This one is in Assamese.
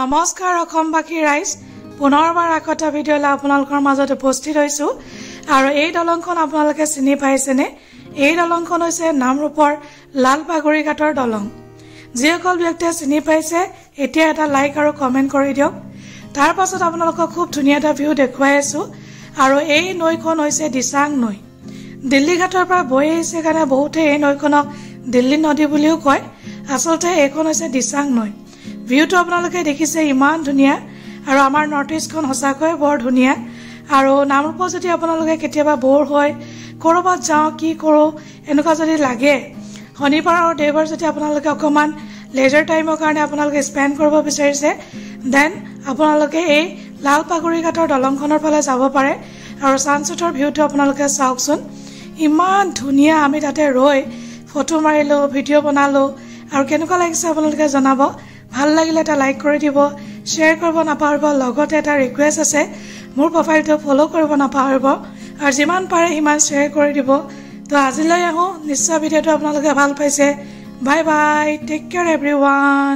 নমস্কাৰ অসমবাসী ৰাইজ পুনৰবাৰ আকটা ভিডিঅ'লৈ আপোনালোকৰ মাজত উপস্থিত হৈছো আৰু এই দলংখন আপোনালোকে চিনি পাইছেনে এই দলংখন হৈছে নামৰূপৰ লালপাগুৰি ঘাটৰ দলং যিসকল ব্যক্তিয়ে চিনি পাইছে এতিয়া এটা লাইক আৰু কমেন্ট কৰি দিয়ক তাৰ পাছত আপোনালোকক খুব ধুনীয়া এটা ভিউ দেখুৱাই আছো আৰু এই নৈখন হৈছে দিচাং নৈ দিল্লী ঘাটৰ পৰা বৈ আহিছে কাৰণে বহুতে এই নৈখনক দিল্লী নদী বুলিও কয় আসলতে এইখন হৈছে দিচাং নৈ ভিউটো আপোনালোকে দেখিছে ইমান ধুনীয়া আৰু আমাৰ নৰ্থ ইষ্টখন হসাকৈ বৰ ধুনীয়া আৰু নামৰূপত যদি আপোনালোকে কেতিয়াবা বৰ হয় কৰবাত যাও কি কৰো এনেকুৱা যদি লাগে শনিবাৰ আৰু দেওবাৰ যদি আপোনালোকে অকমান লেজাৰ টাইমৰ কাৰণে আপোনালোকে স্পেন্ড কৰিব বিচাৰিছে দেন আপোনালোকে এই লালপাগুৰি ঘাটৰ দলংখনৰ ফালে যাব পাৰে আৰু সানছেটৰ ভিউটো আপোনালোকে চাওকচোন ইমান ধুনীয়া আমি তাতে ৰৈ ফটো মাৰিলো ভিডিও বনালো আৰু কেনেকুৱা লাগিছে আপোনালোকে জনাব ভাল লাগিলে এটা লাইক কৰি দিব শেয়াৰ কৰিব নাপাহৰিব লগতে এটা ৰিকুৱেষ্ট আছে মোৰ প্ৰফাইলটো ফলো কৰিব নাপাহৰিব আৰু যিমান পাৰে সিমান শেয়াৰ কৰি দিব তো আজিলৈ আহো নিশ্চয় ভিডিওটো আপোনালোকে ভাল পাইছে bye bye take care everyone